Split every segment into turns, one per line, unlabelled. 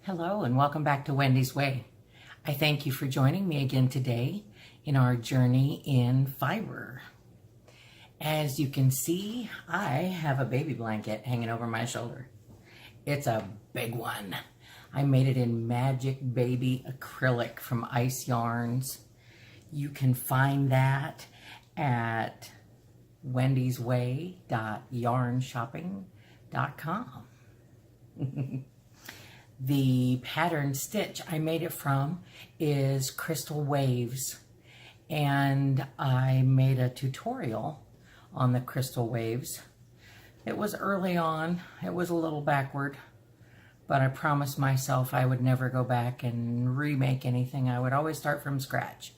Hello and welcome back to Wendy's Way. I thank you for joining me again today in our journey in fiber. As you can see, I have a baby blanket hanging over my shoulder. It's a big one. I made it in Magic Baby acrylic from Ice Yarns. You can find that at wendysway.yarnshopping.com. The pattern stitch I made it from is Crystal Waves, and I made a tutorial on the Crystal Waves. It was early on, it was a little backward, but I promised myself I would never go back and remake anything. I would always start from scratch.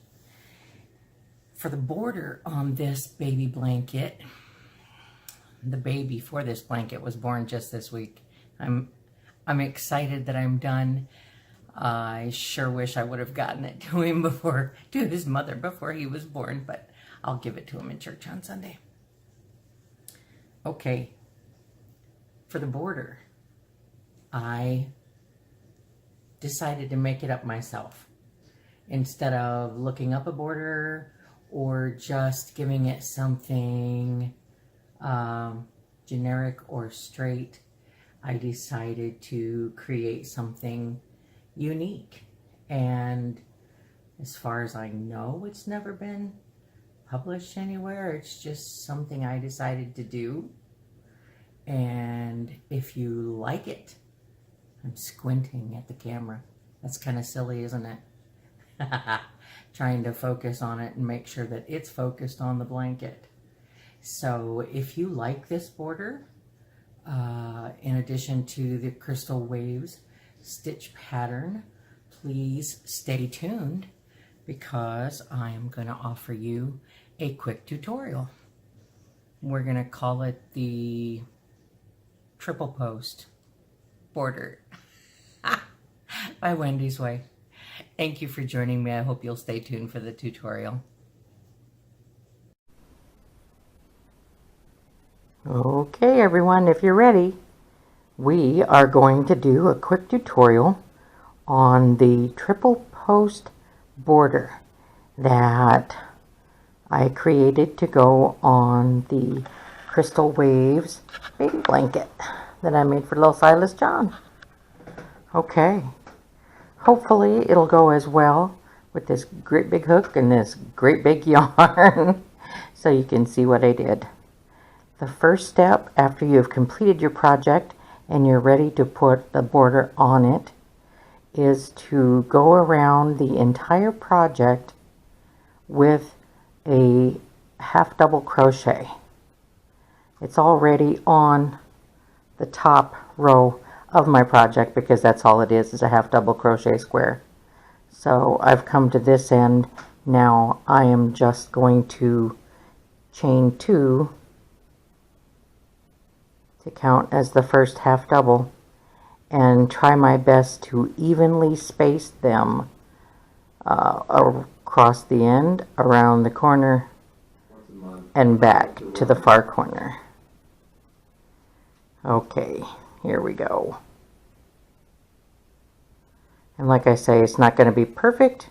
For the border on this baby blanket, the baby for this blanket was born just this week. I'm excited that I'm done. I sure wish I would have gotten it to him to his mother before he was born, but I'll give it to him in church on Sunday. Okay, for the border, I decided to make it up myself. Instead of looking up a border or just giving it something generic or straight, I decided to create something unique. And as far as I know, it's never been published anywhere. It's just something I decided to do. And if you like it, I'm squinting at the camera. That's kind of silly, isn't it? Trying to focus on it and make sure that it's focused on the blanket. So if you like this border, in addition to the Crystal Waves stitch pattern, please stay tuned because I am going to offer you a quick tutorial. We're going to call it the triple post border by Wendy's Way. Thank you for joining me. I hope you'll stay tuned for the tutorial. Okay everyone, if you're ready, we are going to do a quick tutorial on the triple post border that I created to go on the Crystal Waves baby blanket that I made for little Silas John. Okay, hopefully it'll go as well with this great big hook and this great big yarn so you can see what I did. The first step after you have completed your project and you're ready to put the border on it is to go around the entire project with a half double crochet. It's already on the top row of my project because that's all it is a half double crochet square. So I've come to this end. Now I am just going to chain 2 to count as the first half double and try my best to evenly space them across the end, around the corner, and back to the far corner. Okay, here we go. And like I say, it's not going to be perfect,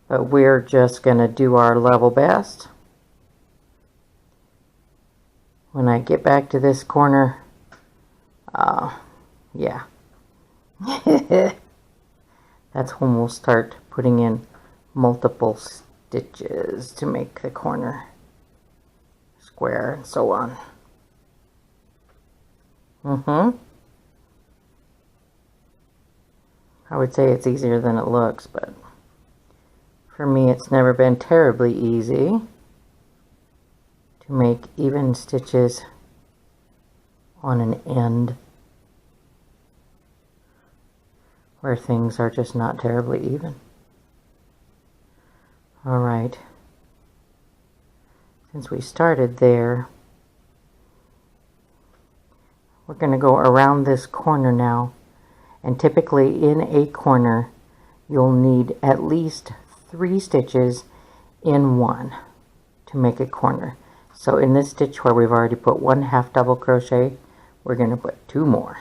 but we're just going to do our level best. When I get back to this corner, yeah, that's when we'll start putting in multiple stitches to make the corner square and so on. I would say it's easier than it looks, but for me it's never been terribly easy to make even stitches on an end where things are just not terribly even. Alright, since we started there, we're going to go around this corner now, and typically in a corner you'll need at least 3 stitches in one to make a corner. So in this stitch where we've already put 1 half double crochet, we're going to put 2 more.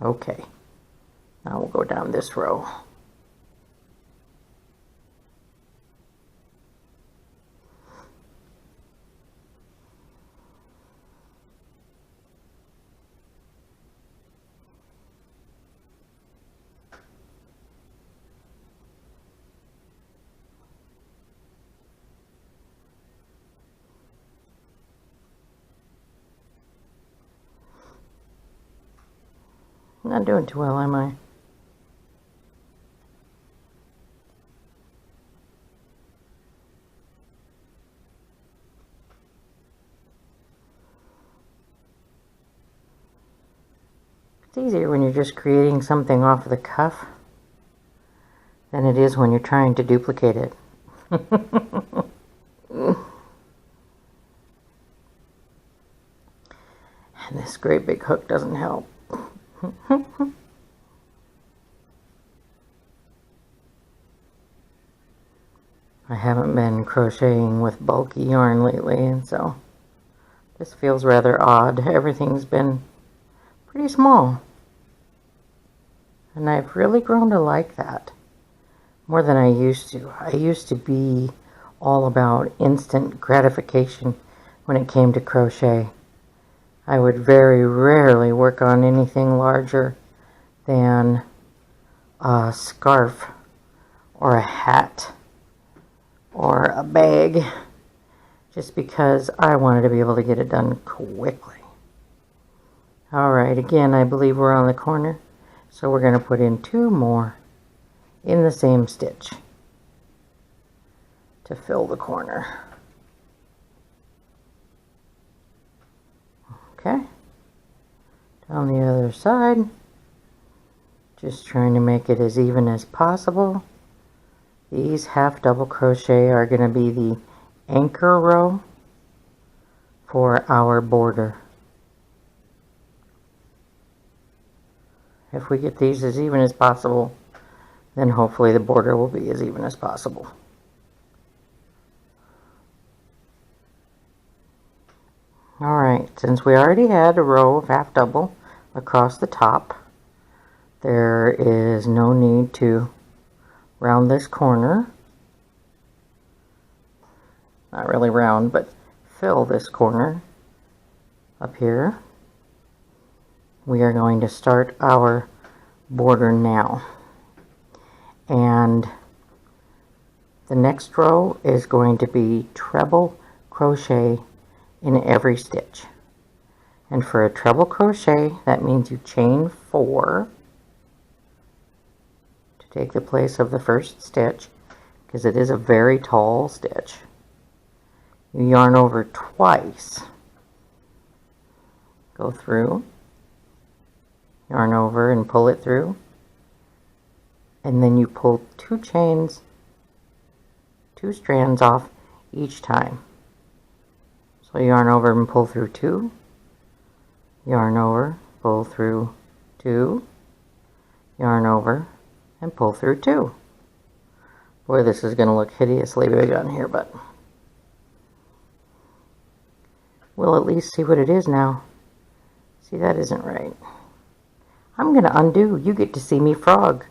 Okay, now we'll go down this row. Not doing too well, am I? It's easier when you're just creating something off the cuff than it is when you're trying to duplicate it. And this great big hook doesn't help. I haven't been crocheting with bulky yarn lately, and so this feels rather odd. Everything's been pretty small, and I've really grown to like that more than I used to. I used to be all about instant gratification when it came to crochet. I would very rarely work on anything larger than a scarf or a hat or a bag, just because I wanted to be able to get it done quickly. Alright, again, I believe we're on the corner, so we're going to put in 2 more in the same stitch to fill the corner. Okay, down the other side, just trying to make it as even as possible. These half double crochet are going to be the anchor row for our border. If we get these as even as possible, then hopefully the border will be as even as possible. Alright, since we already had a row of half double across the top, there is no need to round this corner. Not really round, but fill this corner up here. We are going to start our border now. And the next row is going to be treble crochet in every stitch. And for a treble crochet, that means you chain 4 to take the place of the first stitch, because it is a very tall stitch. You yarn over twice, go through, yarn over and pull it through, and then you pull 2 chains, 2 strands off each time. So yarn over and pull through 2, yarn over, pull through 2, yarn over, and pull through 2. Boy, this is going to look hideously big on here, but we'll at least see what it is now. See, that isn't right. I'm going to undo. You get to see me frog,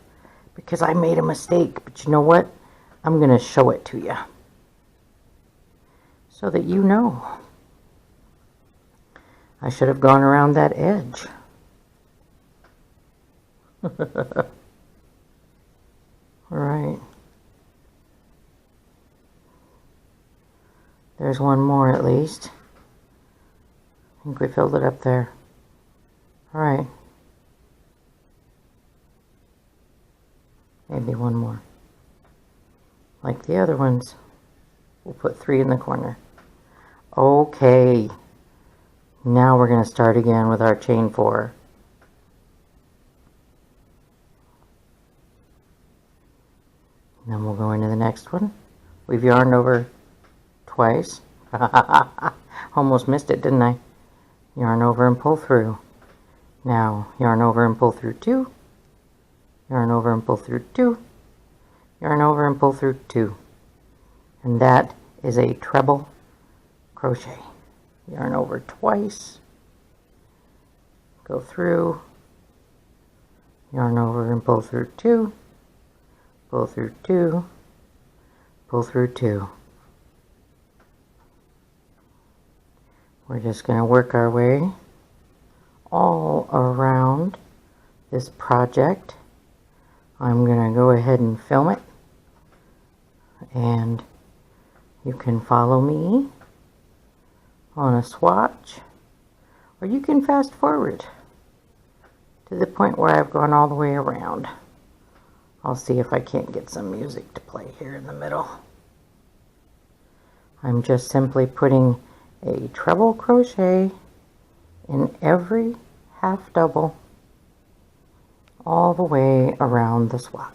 because I made a mistake. But you know what? I'm going to show it to you so that you know. I should have gone around that edge. Alright. There's one more at least. I think we filled it up there. Alright. Maybe one more. Like the other ones. We'll put 3 in the corner. Okay. Now we're going to start again with our chain 4. And then we'll go into the next one. We've yarned over twice. Almost missed it, didn't I? Yarn over and pull through. Now, yarn over and pull through 2. Yarn over and pull through 2. Yarn over and pull through 2. And that is a treble crochet. Yarn over twice. Go through. yarn over and pull through 2, pull through 2, pull through 2. We're just going to work our way all around this project. I'm going to go ahead and film it, and you can follow me on a swatch, or you can fast forward to the point where I've gone all the way around. I'll see if I can't get some music to play here in the middle. I'm just simply putting a treble crochet in every half double all the way around the swatch.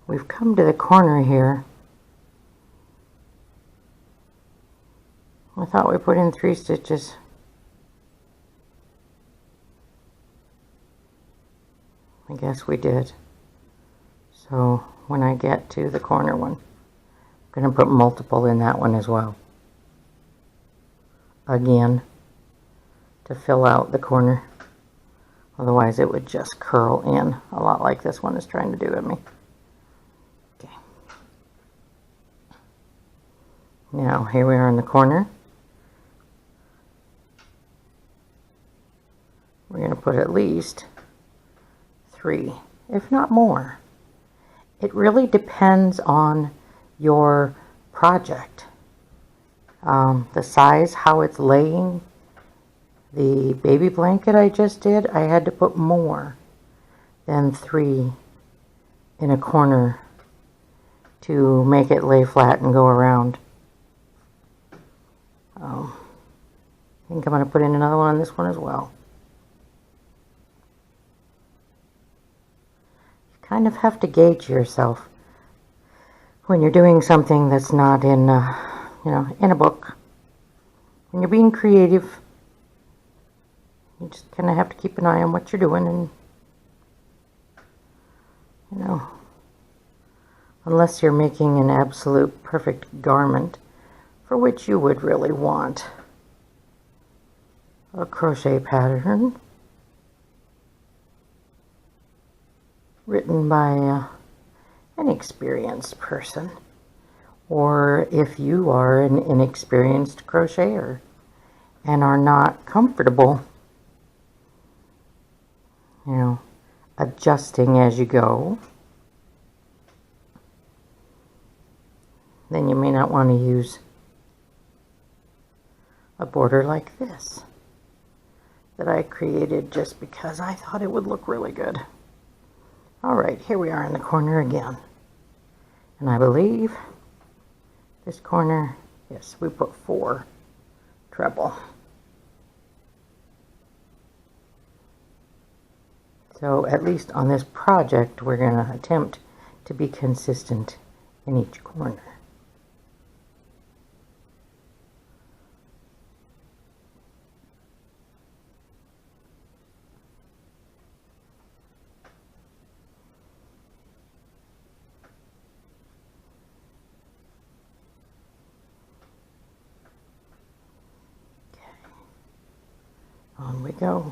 We've come to the corner here. I thought we put in 3 stitches. I guess we did. So when I get to the corner one, I'm going to put multiple in that one as well. Again, to fill out the corner. Otherwise it would just curl in a lot like this one is trying to do at me. Okay. Now here we are in the corner. We're going to put at least 3, if not more. It really depends on your project. The size, how it's laying. The baby blanket I just did, I had to put more than 3 in a corner to make it lay flat and go around. I think I'm going to put in another one on this one as well. You kind of have to gauge yourself when you're doing something that's not in, in a book. When you're being creative, you just kind of have to keep an eye on what you're doing, and unless you're making an absolute perfect garment for which you would really want a crochet pattern written by an experienced person, or if you are an inexperienced crocheter and are not comfortable adjusting as you go, then you may not want to use a border like this that I created just because I thought it would look really good. Alright, here we are in the corner again. And I believe this corner, yes, we put 4 treble. So at least on this project, we're going to attempt to be consistent in each corner. Okay. On we go.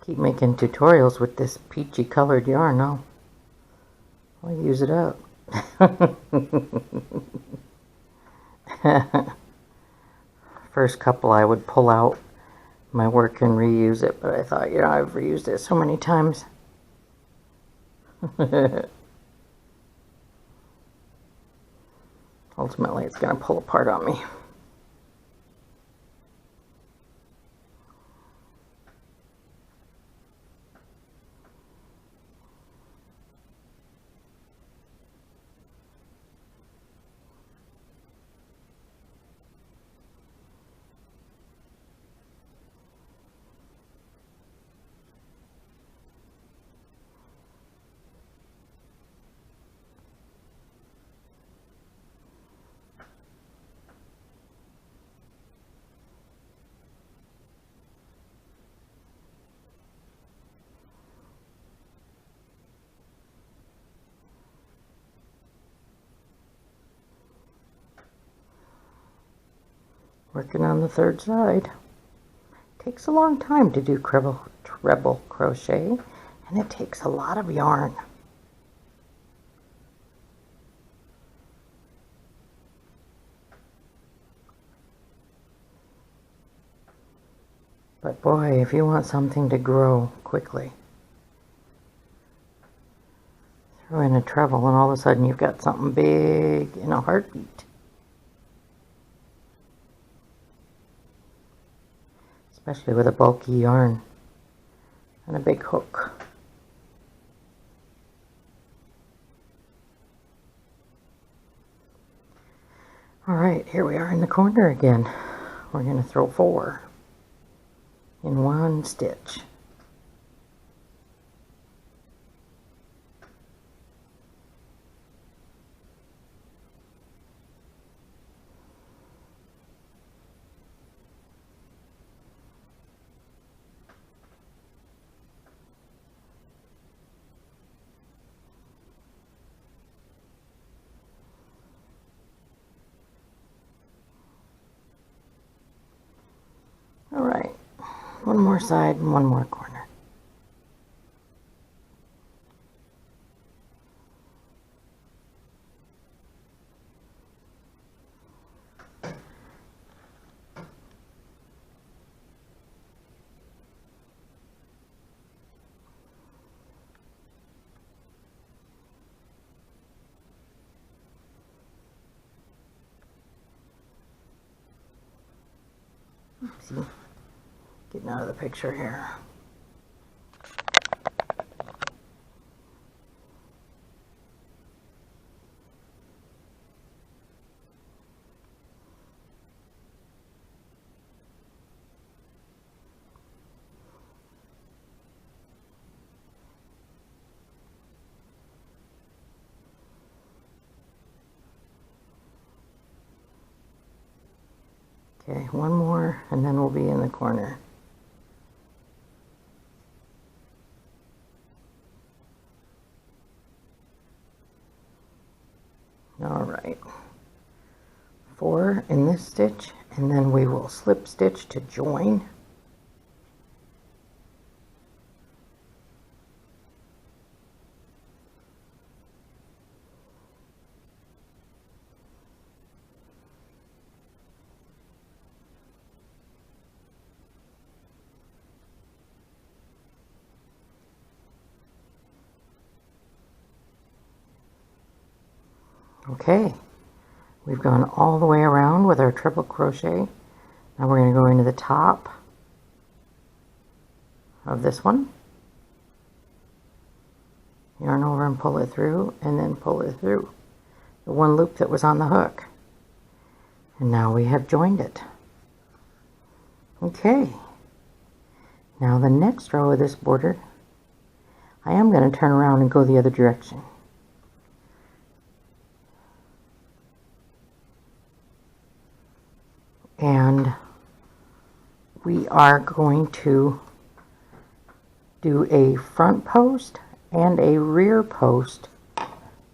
Keep making tutorials with this peachy colored yarn. I'll use it up. first couple I would pull out my work and reuse it, but I thought, you know, I've reused it so many times. Ultimately, it's going to pull apart on me. Working on the third side. Takes a long time to do treble crochet, and it takes a lot of yarn. But boy, if you want something to grow quickly, throw in a treble and all of a sudden you've got something big in a heartbeat. Especially with a bulky yarn and a big hook. Alright, here we are in the corner again. We're going to throw 4 in one stitch. Alright, one more side and one more corner. Oopsie. Getting out of the picture here. Okay, one more and then we'll be in the corner. Alright, 4 in this stitch, and then we will slip stitch to join. Okay, we've gone all the way around with our triple crochet. Now we're going to go into the top of this one, yarn over and pull it through, and then pull it through the one loop that was on the hook. And now we have joined it. Okay, now the next row of this border, I am going to turn around and go the other direction. And we are going to do a front post and a rear post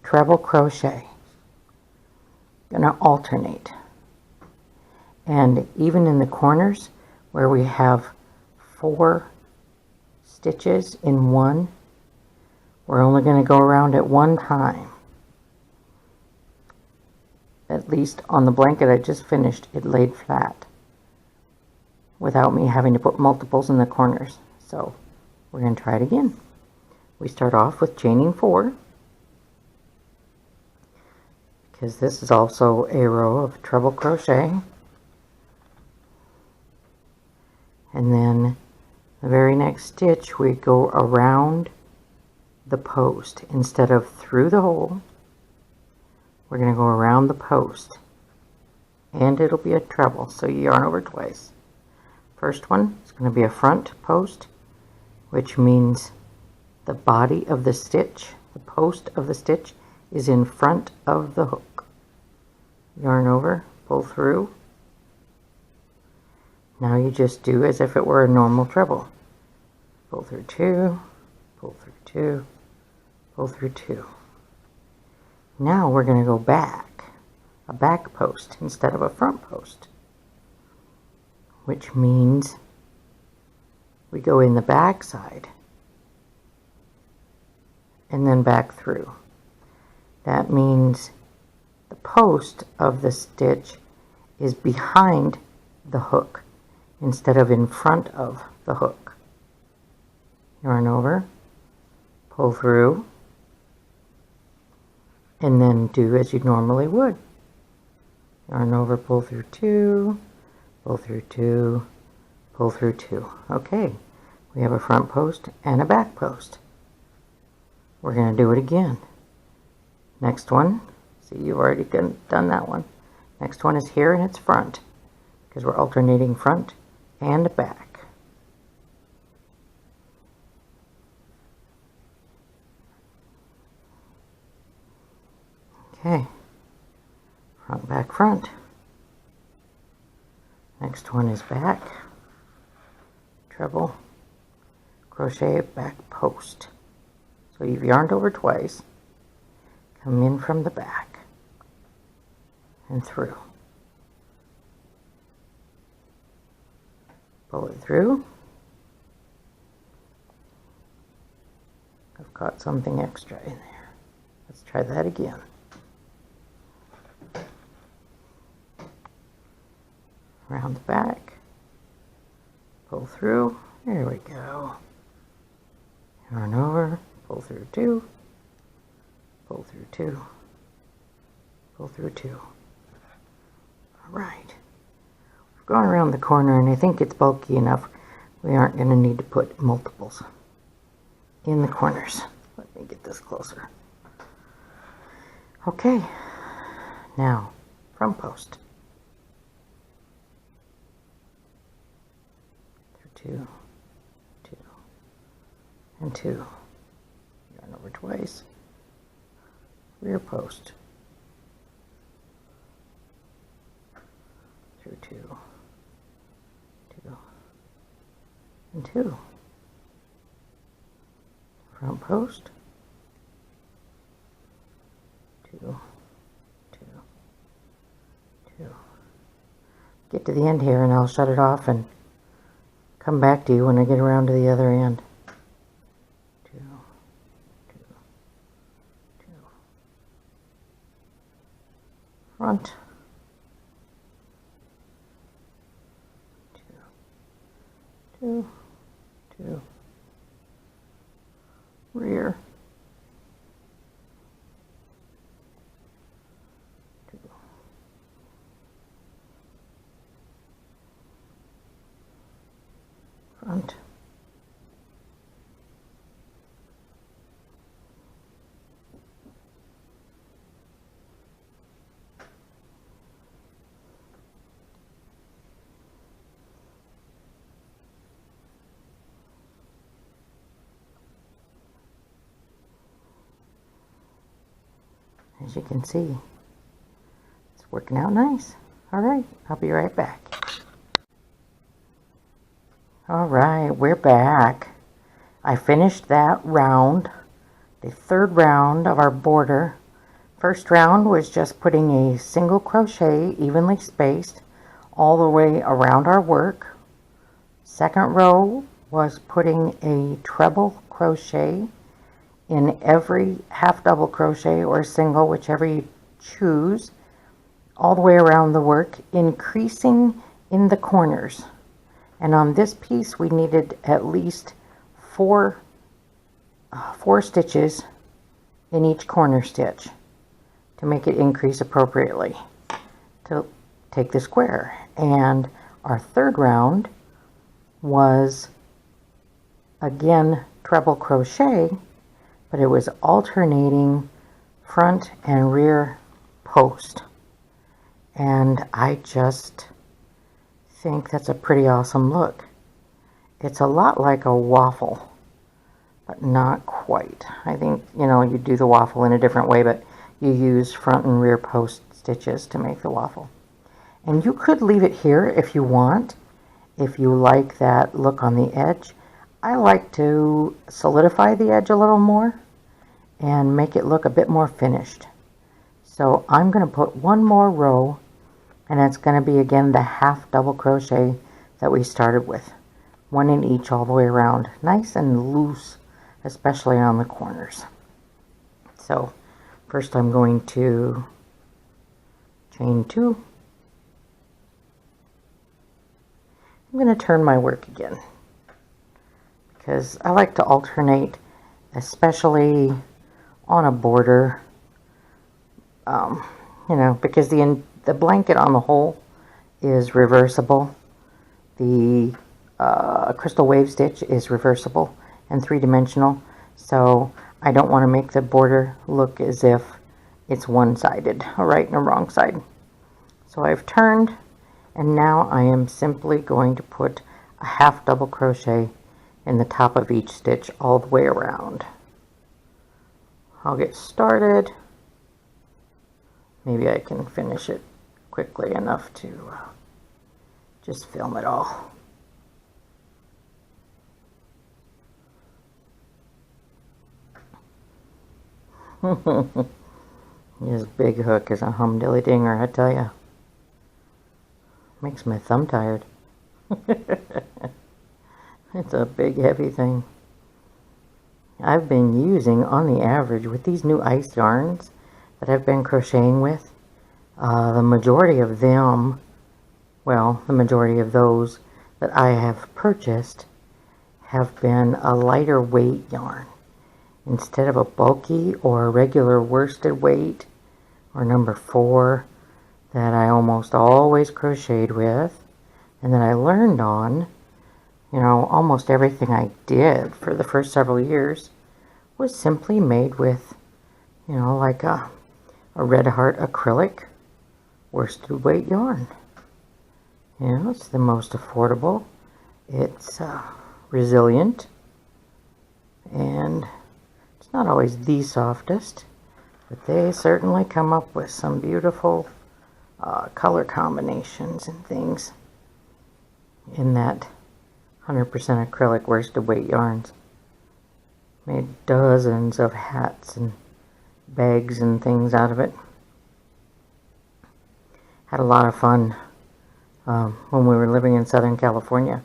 treble crochet. Gonna alternate. And even in the corners where we have 4 stitches in one, we're only going to go around at one time. At least on the blanket I just finished, it laid flat. without me having to put multiples in the corners. So we're going to try it again. We start off with chaining 4, because this is also a row of treble crochet, and then the very next stitch we go around the post. Instead of through the hole, we're going to go around the post, and it'll be a treble, so you yarn over twice. First one is going to be a front post, which means the body of the stitch, the post of the stitch, is in front of the hook. Yarn over, pull through. Now you just do as if it were a normal treble. Pull through 2, pull through 2, pull through 2. Now we're going to go back, a back post instead of a front post, which means we go in the back side and then back through. That means the post of the stitch is behind the hook instead of in front of the hook. Yarn over, pull through, and then do as you normally would. Yarn over, pull through 2, pull through 2, pull through 2. Okay, we have a front post and a back post. We're going to do it again. Next one, see, you've already done that one. Next one is here, and it's front, because we're alternating front and back. Okay, front, back, front. Next one is back, treble, crochet, back post. So you've yarned over twice, come in from the back and through. Pull it through. I've got something extra in there. Let's try that again. Around the back, pull through, there we go. Yarn over, pull through 2, pull through 2, pull through 2. All right. We've gone around the corner, and I think it's bulky enough. We aren't going to need to put multiples in the corners. Let me get this closer. Okay, now front post. 2, 2, and 2. Yarn over twice. Rear post. Through 2, 2, and 2. Front post. 2, 2, 2. Get to the end here, and I'll shut it off and come back to you when I get around to the other end. 2, 2, 2. Front. 2, 2. Rear. 2. Front. As you can see, it's working out nice. All right, I'll be right back. All right, we're back. I finished that round, the third round of our border. First round was just putting a single crochet evenly spaced all the way around our work. Second row was putting a treble crochet in every half double crochet or single, whichever you choose, all the way around the work, increasing in the corners And on this piece we needed at least four stitches in each corner stitch to make it increase appropriately to take the square. And our third round was again treble crochet, but it was alternating front and rear post. And I just think that's a pretty awesome look. It's a lot like a waffle, but not quite. I think, you know, you do the waffle in a different way, but you use front and rear post stitches to make the waffle. And you could leave it here if you want, if you like that look on the edge. I like to solidify the edge a little more and make it look a bit more finished. So I'm going to put one more row, and it's going to be again the half double crochet that we started with. One in each all the way around. Nice and loose, especially on the corners. So first I'm going to chain 2. I'm going to turn my work again, because I like to alternate, especially on a border, you know, because the blanket on the whole is reversible. The crystal wave stitch is reversible and 3-dimensional, so I don't want to make the border look as if it's one-sided, a right and a wrong side. So I've turned, and now I am simply going to put a half double crochet in the top of each stitch all the way around. I'll get started. Maybe I can finish it quickly enough to just film it all. This big hook is a humdilly-dinger, I tell ya. Makes my thumb tired. It's a big, heavy thing. I've been using, on the average, with these new ice yarns that I've been crocheting with, the majority of them, well, the majority of those that I have purchased have been a lighter weight yarn. Instead of a bulky or a regular worsted weight or number 4 that I almost always crocheted with, and that I learned on, you know, almost everything I did for the first several years was simply made with, you know, like a Red Heart acrylic worsted weight yarn. You know, it's the most affordable, it's resilient, and it's not always the softest, but they certainly come up with some beautiful color combinations and things in that 100% acrylic worsted weight yarns. Made dozens of hats and bags and things out of it. Had a lot of fun when we were living in Southern California.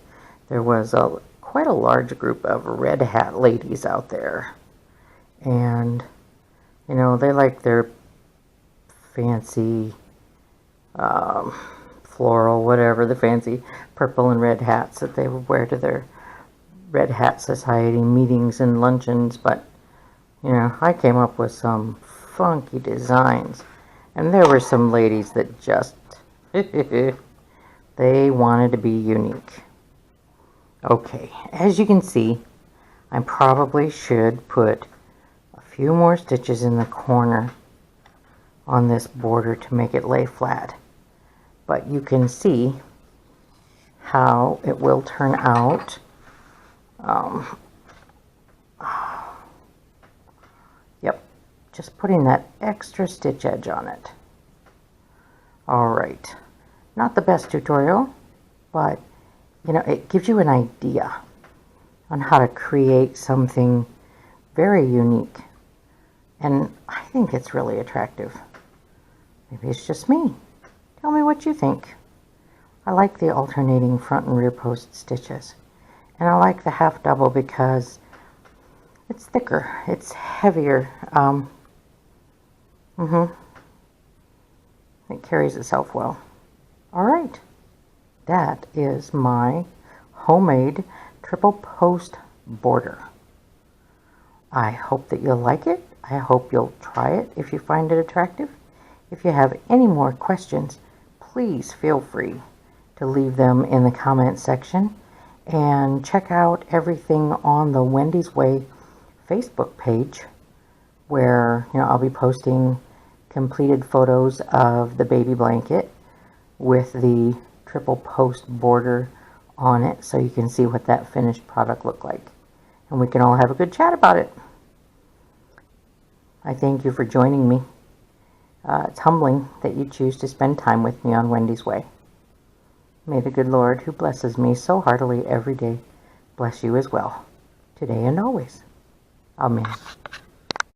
There was quite a large group of red hat ladies out there, and you know, they like their fancy floral, whatever, the fancy purple and red hats that they would wear to their Red Hat Society meetings and luncheons. But you know, I came up with some funky designs, and there were some ladies that just they wanted to be unique. Okay, as you can see, I probably should put a few more stitches in the corner on this border to make it lay flat, but you can see how it will turn out. Yep, just putting that extra stitch edge on it. Alright, not the best tutorial, but you know, it gives you an idea on how to create something very unique, and I think it's really attractive. Maybe it's just me. Tell me what you think. I like the alternating front and rear post stitches, and I like the half double because it's thicker, it's heavier. It carries itself well. Alright, that is my homemade triple post border. I hope that you'll like it. I hope you'll try it if you find it attractive. If you have any more questions, please feel free to leave them in the comment section, and check out everything on the Wendy's Way Facebook page, where I'll be posting completed photos of the baby blanket with the triple post border on it, so you can see what that finished product looked like, and we can all have a good chat about it. I thank you for joining me. It's humbling that you choose to spend time with me on Wendy's Way. May the good Lord, who blesses me so heartily every day, bless you as well, today and always. Amen.